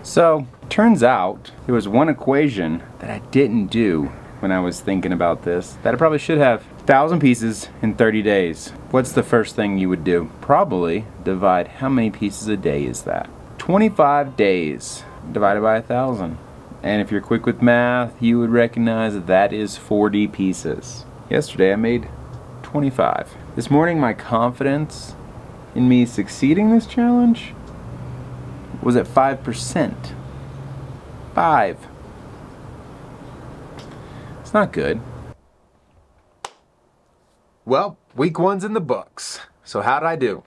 So, turns out there was one equation that I didn't do when I was thinking about this that I probably should have. 1,000 pieces in 30 days. What's the first thing you would do? Probably divide how many pieces a day is that? 25 days divided by 1,000. And if you're quick with math, you would recognize that that is 40 pieces. Yesterday I made 25. This morning my confidence in me succeeding this challenge was at 5%. 5. It's not good. Well, week one's in the books. So how'd I do?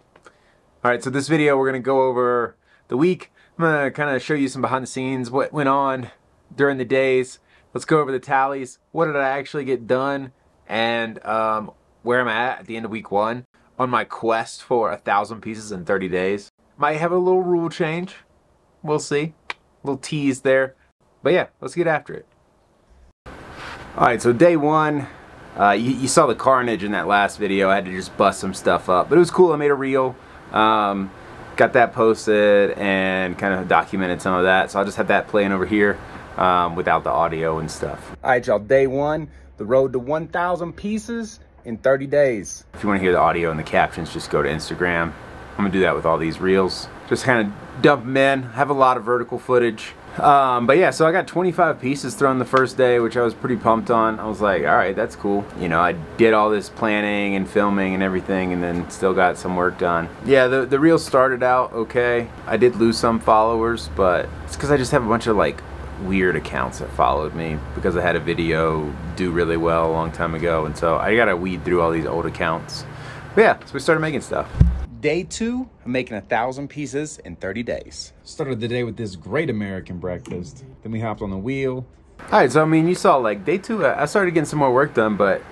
Alright, so this video we're going to go over the week. I'm going to kind of show you some behind the scenes, what went on during the days. Let's go over the tallies. What did I actually get done? And where am I at the end of week one on my quest for 1,000 pieces in 30 days. Might have a little rule change. We'll see. A little tease there. But yeah, let's get after it. Alright, so day one. You saw the carnage in that last video. I had to just bust some stuff up. But it was cool. I made a reel. Got that posted and kind of documented some of that. So I'll just have that playing over here without the audio and stuff. Alright, y'all. Day one. The road to 1,000 pieces in 30 days. If you want to hear the audio and the captions, just go to Instagram. I'm going to do that with all these reels. Just kind of dump them in. Have a lot of vertical footage. But yeah, so I got 25 pieces thrown the first day, which I was pretty pumped on. I was like, alright, that's cool. You know, I did all this planning and filming and everything, and then still got some work done. Yeah, the reel started out okay. I did lose some followers, but it's because I just have a bunch of like weird accounts that followed me because I had a video do really well a long time ago, and so I gotta weed through all these old accounts. But yeah, so we started making stuff. Day two, I'm making 1,000 pieces in 30 days. Started the day with this great American breakfast. Then we hopped on the wheel. Alright, so I mean, you saw like day two, I started getting some more work done, but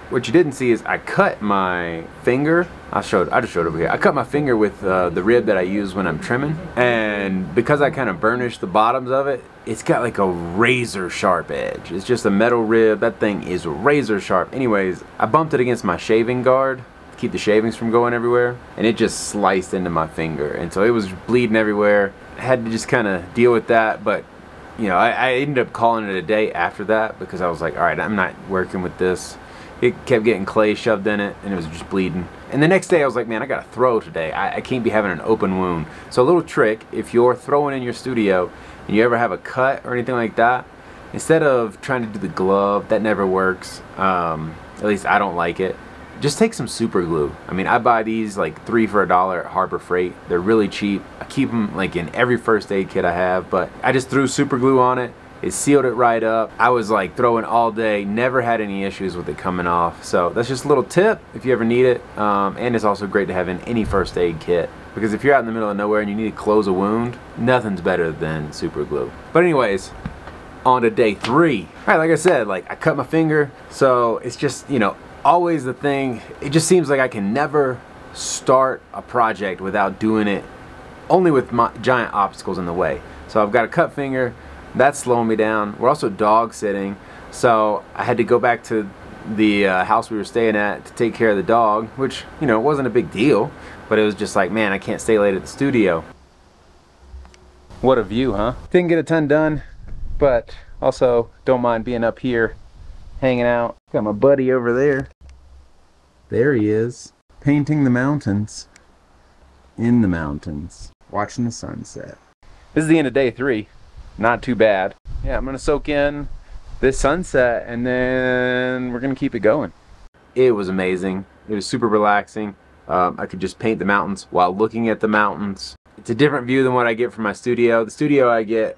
what you didn't see is I cut my finger. I just showed over here. I cut my finger with the rib that I use when I'm trimming. And because I kind of burnished the bottoms of it, it's got like a razor sharp edge. It's just a metal rib. That thing is razor sharp. Anyways, I bumped it against my shaving guard, keep the shavings from going everywhere, and it just sliced into my finger, and so it was bleeding everywhere. I had to just kind of deal with that, but you know, I ended up calling it a day after that because I was like, alright, I'm not working with this. It kept getting clay shoved in it and it was just bleeding. And the next day I was like, man, I gotta throw today. I can't be having an open wound. So a little trick, if you're throwing in your studio and you ever have a cut or anything like that, instead of trying to do the glove, that never works. At least I don't like it. Just take some super glue. I mean, I buy these like 3 for $1 at Harbor Freight. They're really cheap. I keep them like in every first aid kit I have, but I just threw super glue on it. It sealed it right up. I was like throwing all day, never had any issues with it coming off. So that's just a little tip if you ever need it. And it's also great to have in any first aid kit, because if you're out in the middle of nowhere and you need to close a wound, nothing's better than super glue. But anyways, on to day 3. All right, like I said, like I cut my finger, so it's just, you know, always the thing. It just seems like I can never start a project without doing it only with my giant obstacles in the way. So I've got a cut finger, that's slowing me down. We're also dog sitting, so I had to go back to the house we were staying at to take care of the dog, which, you know, it wasn't a big deal, but it was just like, man, I can't stay late at the studio. What a view, huh? Didn't get a ton done, but also don't mind being up here hanging out. Got my buddy over there. There he is, painting the mountains. In the mountains, watching the sunset. This is the end of day 3. Not too bad. Yeah, I'm gonna soak in this sunset and then we're gonna keep it going. It was amazing. It was super relaxing. I could just paint the mountains while looking at the mountains. It's a different view than what I get from my studio. The studio I get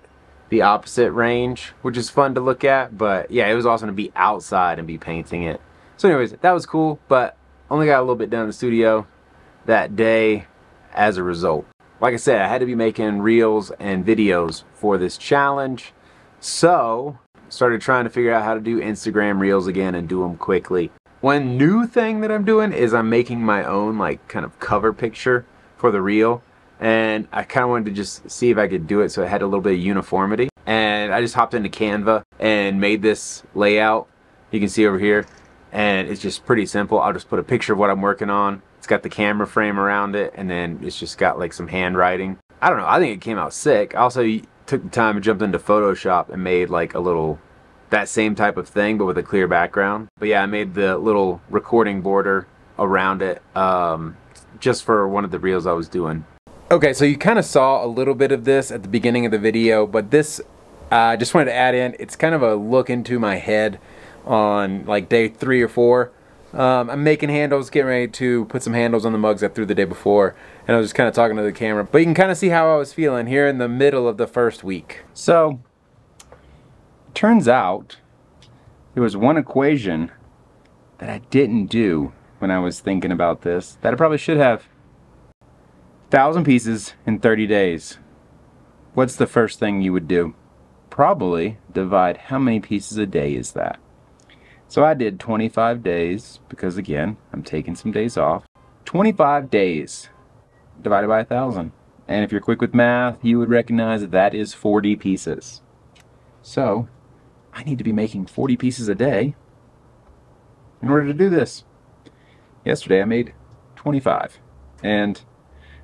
the opposite range, which is fun to look at, but yeah, it was awesome to be outside and be painting it. So anyways, that was cool, but only got a little bit done in the studio that day as a result. Like I said, I had to be making reels and videos for this challenge, so started trying to figure out how to do Instagram reels again and do them quickly. One new thing that I'm doing is I'm making my own like kind of cover picture for the reel. And I kind of wanted to just see if I could do it so it had a little bit of uniformity. And I just hopped into Canva and made this layout. You can see over here. And it's just pretty simple. I'll just put a picture of what I'm working on. It's got the camera frame around it. And then it's just got like some handwriting. I don't know. I think it came out sick. Also, took the time and jumped into Photoshop and made like a little, that same type of thing but with a clear background. But yeah, I made the little recording border around it just for one of the reels I was doing. Okay, so you kind of saw a little bit of this at the beginning of the video, but this I just wanted to add in, it's kind of a look into my head on like day 3 or 4. I'm making handles, getting ready to put some handles on the mugs I threw the day before, and I was just kind of talking to the camera. But you can kind of see how I was feeling here in the middle of the first week. So, turns out there was one equation that I didn't do when I was thinking about this that I probably should have. 1,000 pieces in 30 days. What's the first thing you would do? Probably divide how many pieces a day is that. So I did 25 days because again, I'm taking some days off. 25 days divided by 1,000. And if you're quick with math, you would recognize that that is 40 pieces. So I need to be making 40 pieces a day in order to do this. Yesterday I made 25 and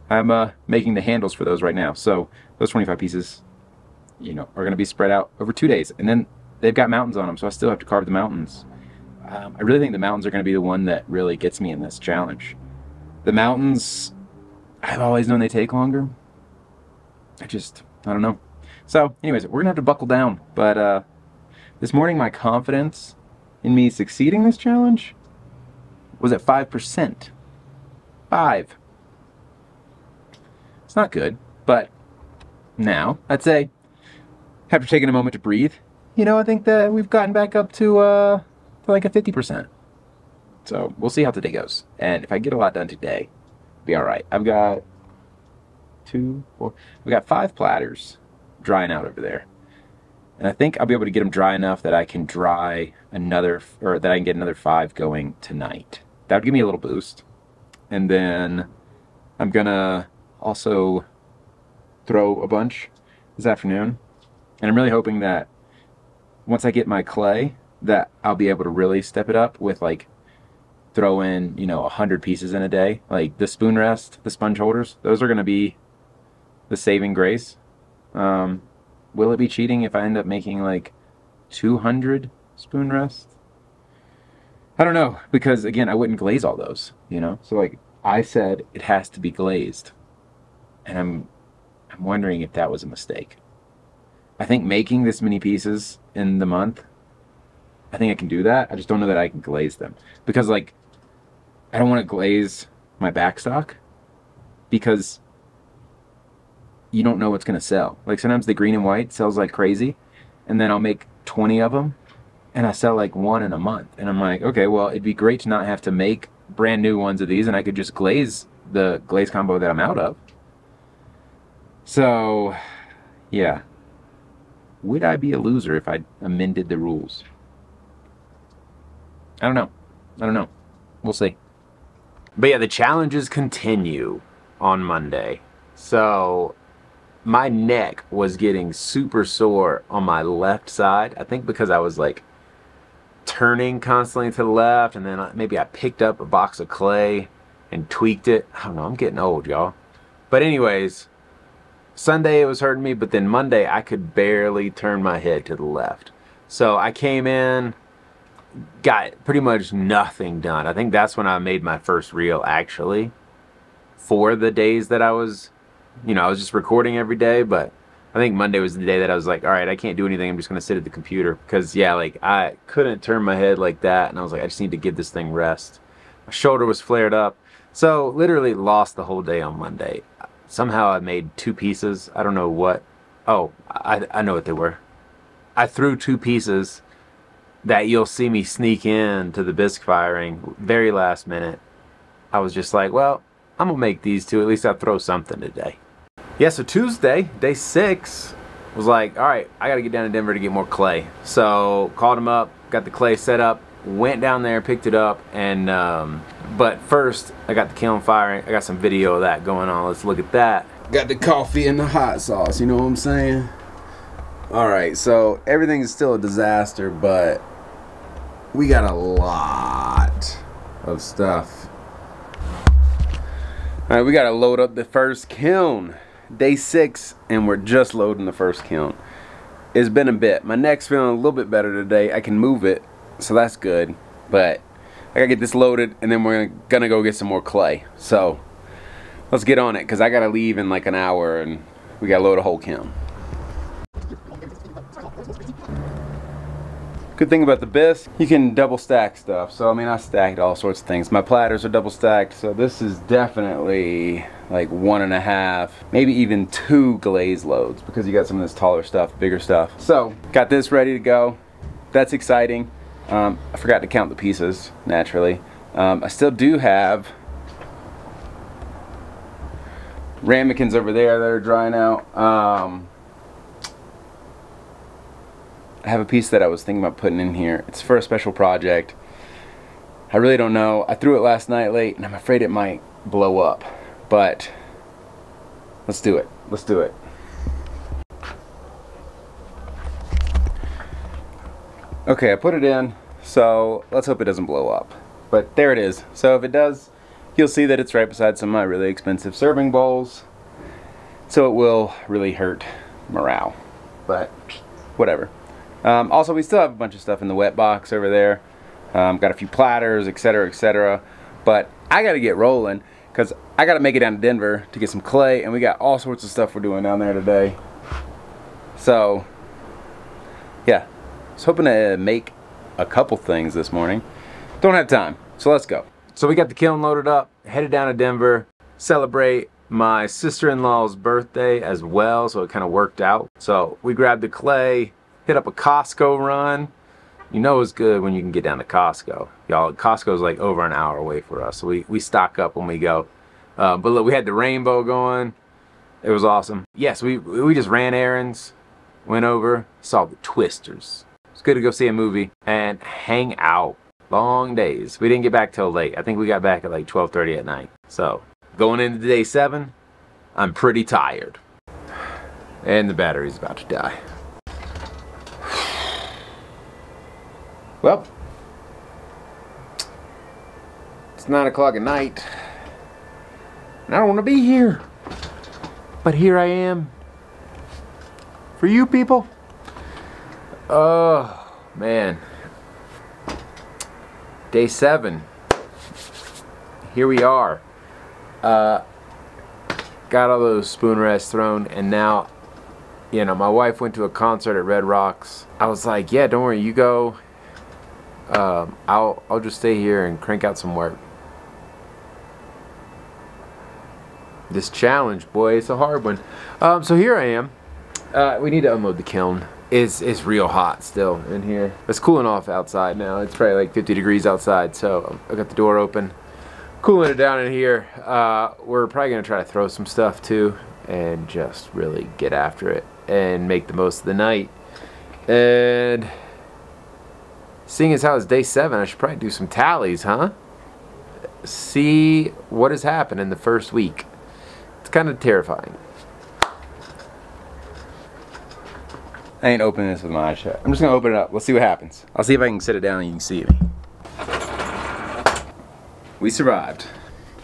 I'm making the handles for those right now. So those 25 pieces, you know, are going to be spread out over 2 days, and then they've got mountains on them, so I still have to carve the mountains. I really think the mountains are going to be the one that really gets me in this challenge. The mountains, I've always known they take longer. I don't know. So anyways, we're gonna have to buckle down. But this morning my confidence in me succeeding this challenge was at 5%. 5. It's not good, but now I'd say after taking a moment to breathe, you know, I think that we've gotten back up to like a 50%. So we'll see how today goes. And if I get a lot done today, it'll be all right. I've got 5 platters drying out over there. And I think I'll be able to get them dry enough that I can dry another, or that I can get another 5 going tonight. That would give me a little boost. And then I'm gonna also throw a bunch this afternoon. And I'm really hoping that once I get my clay, that I'll be able to really step it up with like throw in, you know, 100 pieces in a day. Like the spoon rest, the sponge holders, those are gonna be the saving grace. Will it be cheating if I end up making like 200 spoon rests? I don't know, because again, I wouldn't glaze all those, you know? So like I said, it has to be glazed. And I'm wondering if that was a mistake. I think making this many pieces in the month, I think I can do that. I just don't know that I can glaze them. Because like, I don't want to glaze my backstock because you don't know what's going to sell. Like sometimes the green and white sells like crazy, and then I'll make 20 of them and I sell like 1 in a month. And I'm like, okay, well, it'd be great to not have to make brand new ones of these, and I could just glaze the glaze combo that I'm out of. So, yeah. Would I be a loser if I amended the rules? I don't know. We'll see. But yeah, the challenges continue on Monday. So my neck was getting super sore on my left side. I think because I was like turning constantly to the left, and then maybe I picked up a box of clay and tweaked it. I don't know, I'm getting old, y'all. But anyways, Sunday it was hurting me, but then Monday I could barely turn my head to the left. So I came in, got pretty much nothing done. I think that's when I made my first reel, actually, for the days that I was, you know, I was just recording every day. But I think Monday was the day that I was like, all right, I can't do anything, I'm just gonna sit at the computer. Because yeah, like I couldn't turn my head like that, and I was like, I just need to give this thing rest. My shoulder was flared up. So literally lost the whole day on Monday. Somehow I made 2 pieces. I don't know what. Oh, I know what they were. I threw 2 pieces that you'll see me sneak in to the bisque firing very last minute. I was just like, well, I'm gonna make these 2. At least I'll throw something today. Yeah, so Tuesday, day 6, was like, all right, I gotta get down to Denver to get more clay. So called him up, got the clay set up, went down there, picked it up, and but first I got the kiln firing. I got some video of that going on. Let's look at that. Got the coffee and the hot sauce, you know what I'm saying? Alright, so everything is still a disaster, but we got a lot of stuff. Alright, we gotta load up the first kiln. day 6 and we're just loading the first kiln. It's been a bit. My neck's feeling a little bit better today. I can move it, so that's good. But I gotta get this loaded and then we're gonna go get some more clay. So let's get on it because I gotta leave in like an hour and we gotta load a whole kiln. Good thing about the bisque, you can double stack stuff. So I mean, I stacked all sorts of things. My platters are double stacked, so this is definitely like 1.5, maybe even 2 glaze loads because you got some of this taller stuff, bigger stuff. So got this ready to go. That's exciting. I forgot to count the pieces, naturally. I still do have ramekins over there that are drying out. I have a piece that I was thinking about putting in here. It's for a special project. I really don't know. I threw it last night late and I'm afraid it might blow up. But let's do it. Let's do it. Okay, I put it in, so let's hope it doesn't blow up. But there it is. So if it does, you'll see that it's right beside some of my really expensive serving bowls. So it will really hurt morale. But whatever. Also, we still have a bunch of stuff in the wet box over there. Got a few platters, etc., etc. But I got to get rolling because I got to make it down to Denver to get some clay, and we got all sorts of stuff we're doing down there today. So, yeah, I was hoping to make a couple things this morning. Don't have time, so let's go. So we got the kiln loaded up, headed down to Denver, celebrate my sister-in-law's birthday as well, so it kind of worked out. So we grabbed the clay, hit up a Costco run. You know it's good when you can get down to Costco. Y'all, Costco's like over an hour away for us, so we stock up when we go. But look, we had the rainbow going. It was awesome. Yes, we just ran errands, went over, saw the Twisters. It's good to go see a movie and hang out. Long days. We didn't get back till late. I think we got back at like 12:30 at night. So going into day 7, I'm pretty tired. And the battery's about to die. Well, it's 9 o'clock at night, and I don't want to be here. But here I am. For you people. Oh, man. Day 7. Here we are. Got all those spoon rests thrown, and now, you know, my wife went to a concert at Red Rocks. I was like, yeah, don't worry, you go. I'll just stay here and crank out some work. This challenge, boy, it's a hard one. So here I am. We need to unload the kiln. It's real hot still in here. It's cooling off outside now. It's probably like 50 degrees outside, so I got the door open. Cooling it down in here. We're probably gonna try to throw some stuff too and just really get after it and make the most of the night. And seeing as how it's day 7, I should probably do some tallies, huh? See what has happened in the first week. It's kind of terrifying. I ain't opening this with my eyes shut. I'm just gonna open it up. Let's see what happens. I'll see if I can sit it down and you can see me. We survived.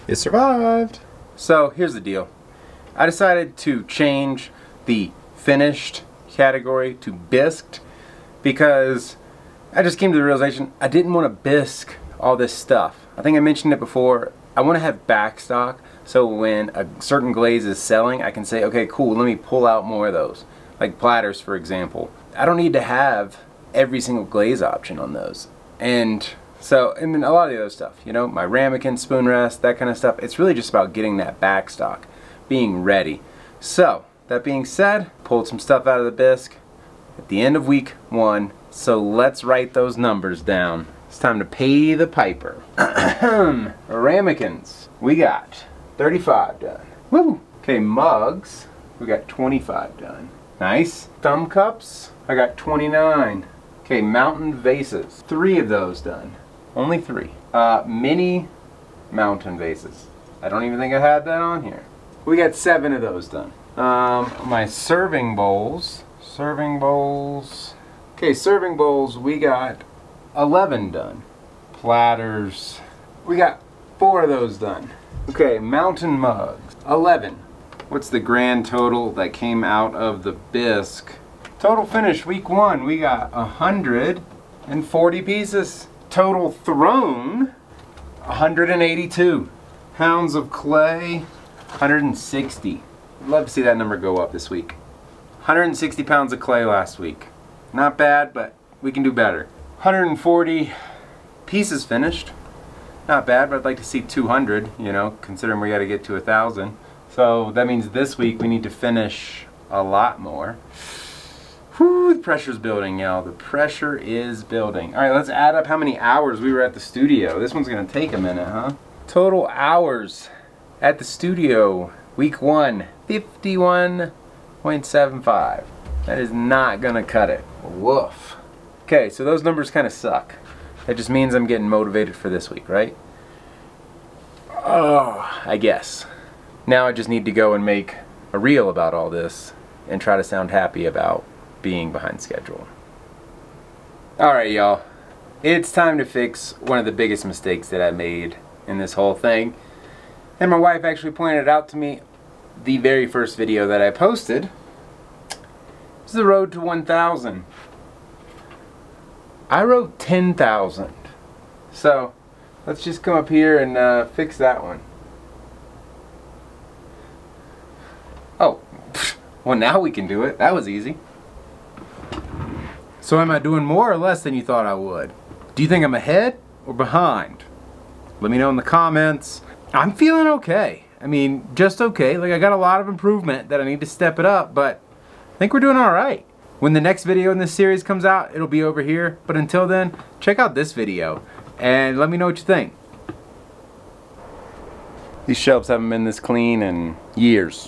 It survived. So here's the deal. I decided to change the finished category to bisqued because I just came to the realization I didn't want to bisque all this stuff. I think I mentioned it before. I want to have backstock so when a certain glaze is selling, I can say, okay, cool, let me pull out more of those. Like platters, for example. I don't need to have every single glaze option on those. And so, I mean, a lot of the other stuff, you know, my ramekin, spoon rest, that kind of stuff, it's really just about getting that backstock, being ready. So, that being said, pulled some stuff out of the bisque at the end of week 1. So let's write those numbers down. It's time to pay the piper. Ramekins, we got 35 done. Woo! Okay, mugs, we got 25 done. Nice. Thumb cups, I got 29. Okay, mountain vases, 3 of those done. Only 3. Mini mountain vases. I don't even think I had that on here. We got 7 of those done. My serving bowls. Okay, serving bowls, we got 11 done. Platters, we got 4 of those done. Okay, mountain mugs, 11. what's the grand total that came out of the bisque. Total finish week 1, we got 140 pieces. Total thrown, 182. Pounds of clay, 160. I'd love to see that number go up this week. 160 pounds of clay last week. Not bad, but we can do better. 140 pieces finished. Not bad, but I'd like to see 200, you know, considering we got to get to 1,000. So that means this week we need to finish a lot more. Whew, the pressure's building, y'all. The pressure is building. All right, let's add up how many hours we were at the studio. This one's gonna take a minute, huh? Total hours at the studio, week 1, 51.75. That is not gonna cut it. Woof. Okay, so those numbers kind of suck. That just means I'm getting motivated for this week, right? Oh, I guess. Now I just need to go and make a reel about all this and try to sound happy about being behind schedule. Alright, y'all. It's time to fix one of the biggest mistakes that I made in this whole thing. And my wife actually pointed it out to me the very first video that I posted. It's the road to 1,000. I wrote 10,000. So let's just come up here and fix that one. Oh, well now we can do it. That was easy. So am I doing more or less than you thought I would? Do you think I'm ahead or behind? Let me know in the comments. I'm feeling okay. I mean, just okay. Like, I got a lot of improvement that I need to step it up, but I think we're doing all right. When the next video in this series comes out, it'll be over here. But until then, check out this video and let me know what you think. These shelves haven't been this clean in years.